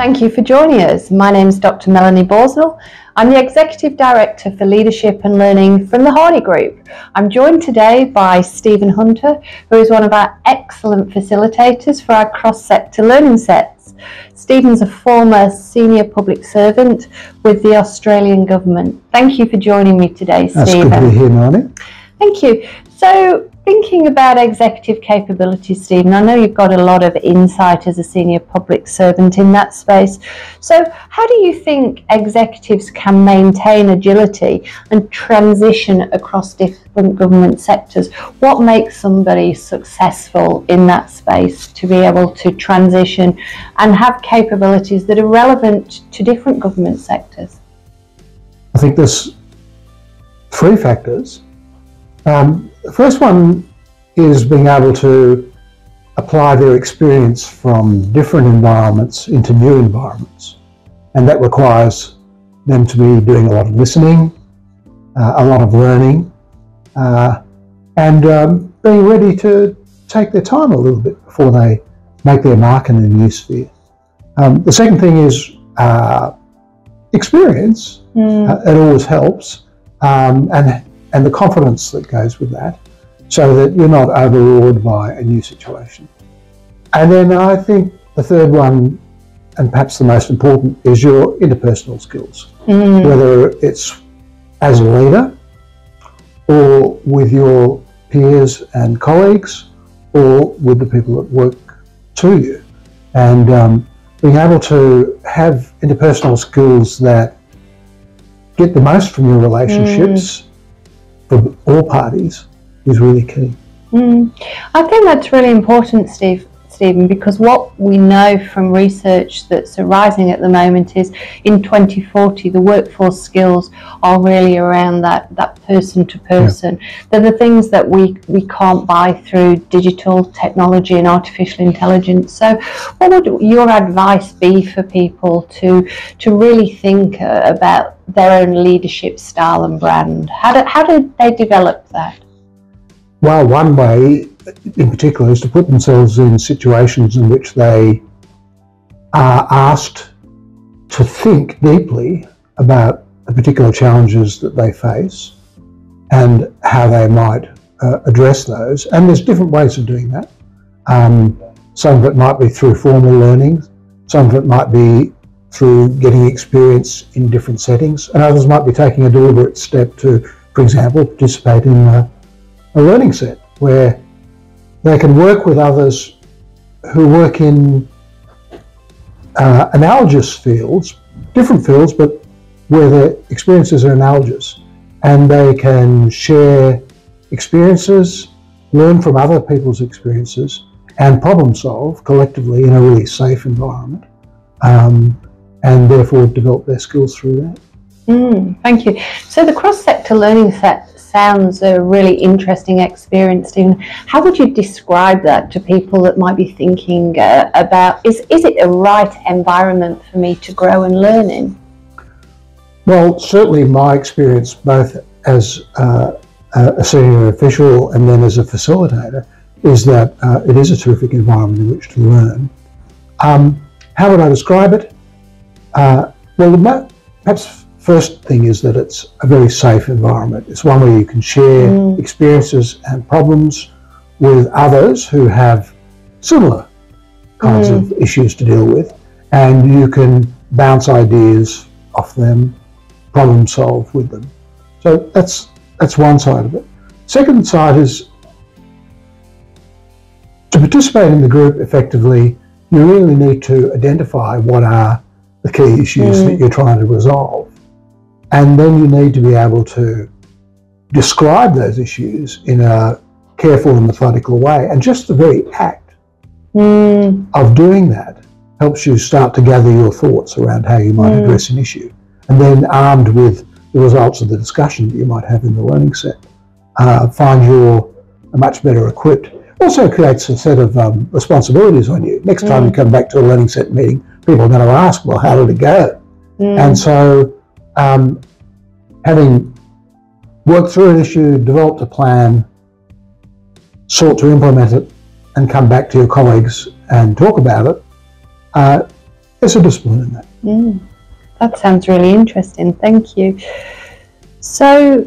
Thank you for joining us. My name is Dr. Melanie Borsnell. I'm the Executive Director for Leadership and Learning from the HardyGroup. I'm joined today by Stephen Hunter, who is one of our excellent facilitators for our cross-sector learning sets. Stephen's a former senior public servant with the Australian government. Thank you for joining me today, Stephen. That's good to be here, Melanie. Thank you. So, thinking about executive capabilities, Stephen, I know you've got a lot of insight as a senior public servant in that space. So how do you think executives can maintain agility and transition across different government sectors? What makes somebody successful in that space to be able to transition and have capabilities that are relevant to different government sectors? I think there's three factors. The first one is being able to apply their experience from different environments into new environments. And that requires them to be doing a lot of listening, a lot of learning, and being ready to take their time a little bit before they make their mark in a new sphere. The second thing is experience. It always helps. And the confidence that goes with that, so that you're not overawed by a new situation. And then I think the third one, and perhaps the most important, is your interpersonal skills. Whether it's as a leader, or with your peers and colleagues, or with the people that work to you. And being able to have interpersonal skills that get the most from your relationships, for all parties, is really key. I think that's really important, Stephen, because what we know from research that's arising at the moment is in 2040 the workforce skills are really around that person to person. They're the things that we can't buy through digital technology and artificial intelligence. So what would your advice be for people to really think about their own leadership style and brand? How do they develop that? Well, one way in particular is to put themselves in situations in which they are asked to think deeply about the particular challenges that they face and how they might address those. And there's different ways of doing that. Some of it might be through formal learning, some of it might be through getting experience in different settings, and others might be taking a deliberate step to, for example, participate in a learning set where they can work with others who work in analogous fields, different fields, but where their experiences are analogous, and they can share experiences, learn from other people's experiences, and problem solve collectively in a really safe environment, and therefore develop their skills through that. Thank you. So the cross-sector learning set sounds a really interesting experience, Stephen. How would you describe that to people that might be thinking about, is it a right environment for me to grow and learn in? Well, certainly my experience, both as a senior official and then as a facilitator, is that it is a terrific environment in which to learn. How would I describe it? Well, perhaps first thing is that it's a very safe environment. It's one where you can share experiences and problems with others who have similar kinds of issues to deal with, and you can bounce ideas off them, problem solve with them. So that's one side of it. Second side is to participate in the group effectively, you really need to identify what are the key issues that you're trying to resolve. And then you need to be able to describe those issues in a careful and methodical way. And just the very act of doing that helps you start to gather your thoughts around how you might address an issue. And then armed with the results of the discussion that you might have in the learning set, find you're much better equipped. Also creates a set of responsibilities on you. Next time you come back to a learning set meeting, people are going to ask, well, how did it go? And so having worked through an issue, developed a plan, sought to implement it, and come back to your colleagues and talk about it, there's a discipline in that. That sounds really interesting. Thank you. So,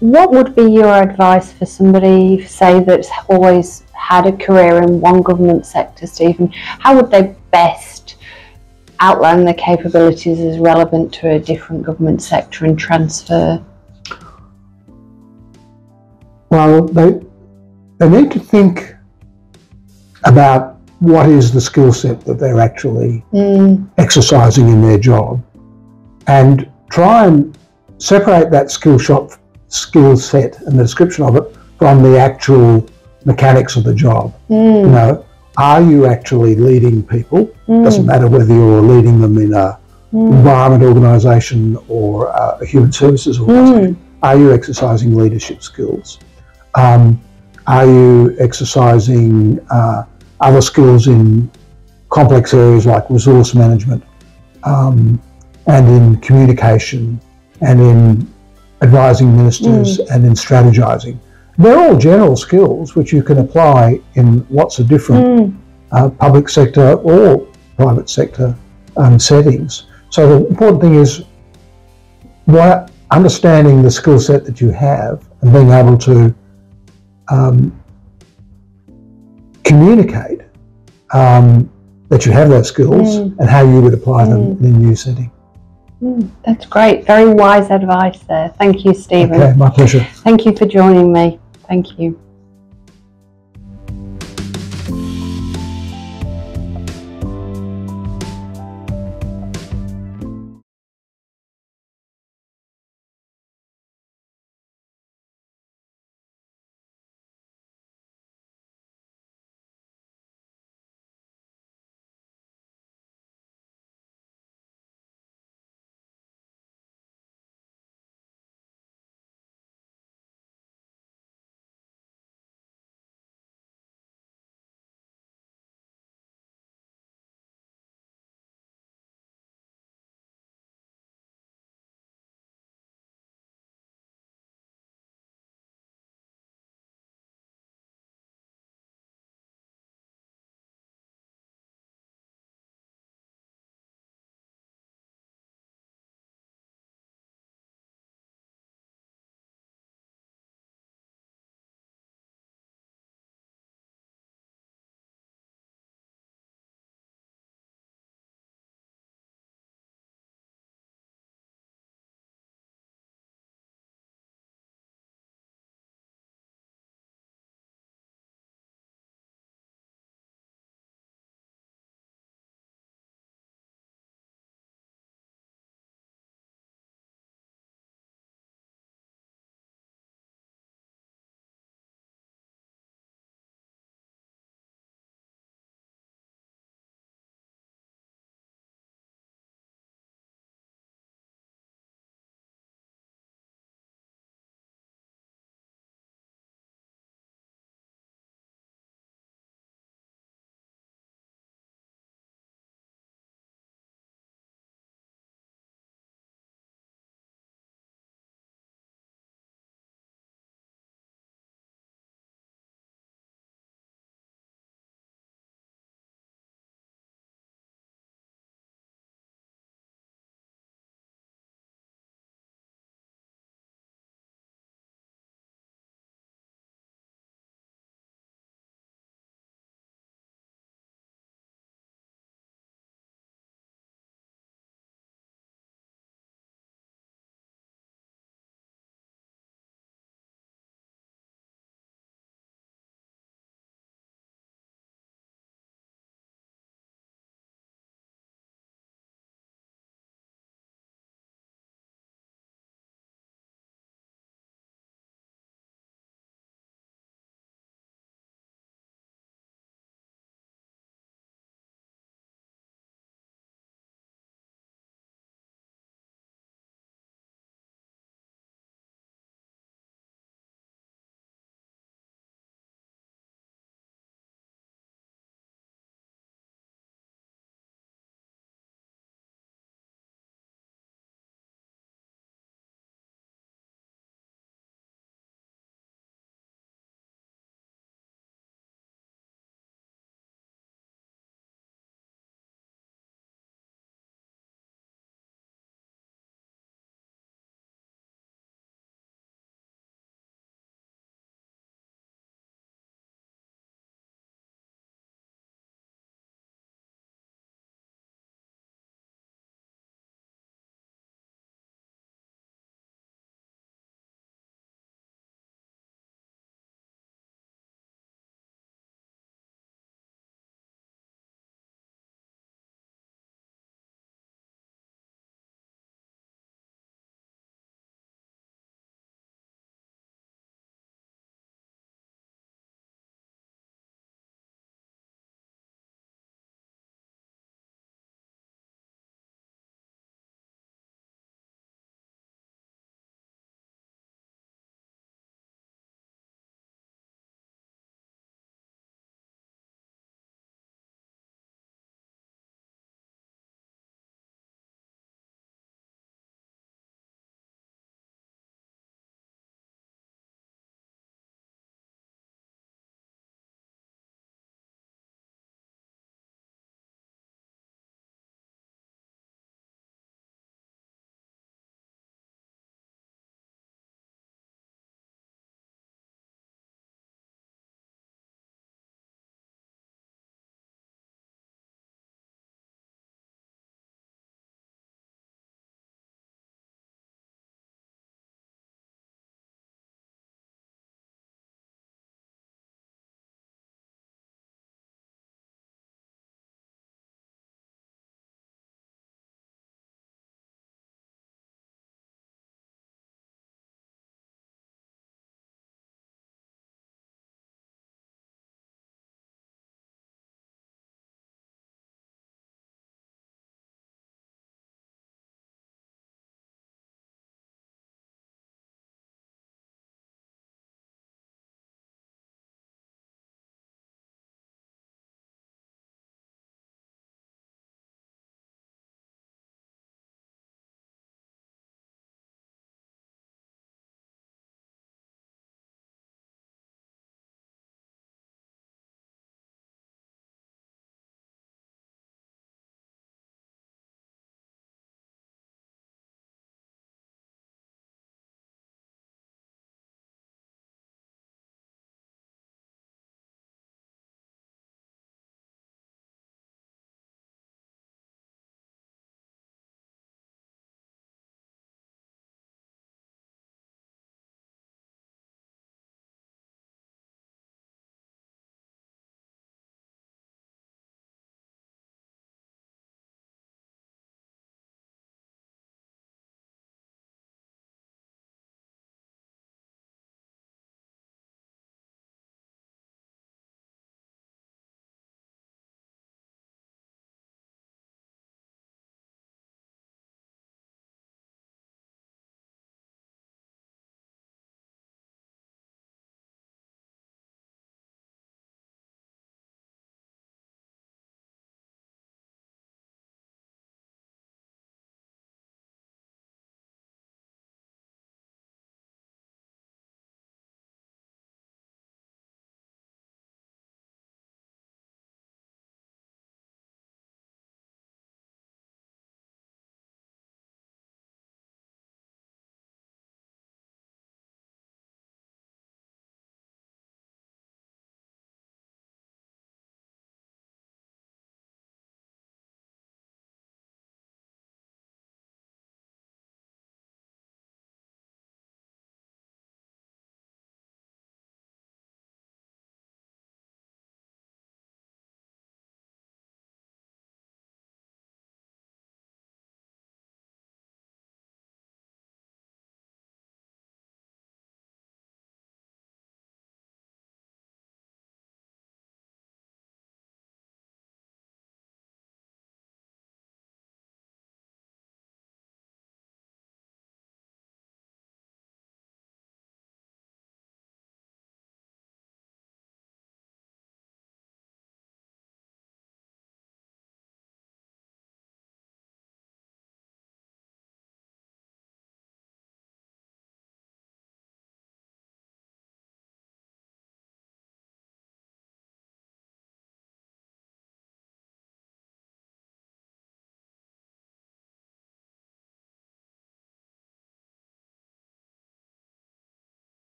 what would be your advice for somebody, say, that's always had a career in one government sector, Stephen? How would they best outline their capabilities as relevant to a different government sector and transfer? Well, they need to think about what is the skill set that they're actually exercising in their job, and try and separate that skill set and the description of it from the actual mechanics of the job. You know, are you actually leading people? Doesn't matter whether you're leading them in a environment organisation or a human services organisation. Are you exercising leadership skills? Are you exercising other skills in complex areas like resource management, and in communication, and in advising ministers, and in strategizing? They're all general skills which you can apply in lots of different public sector or private sector settings. So the important thing is understanding the skill set that you have and being able to communicate that you have those skills and how you would apply them in a new setting. That's great. Very wise advice there. Thank you, Stephen. Okay, my pleasure. Thank you for joining me. Thank you.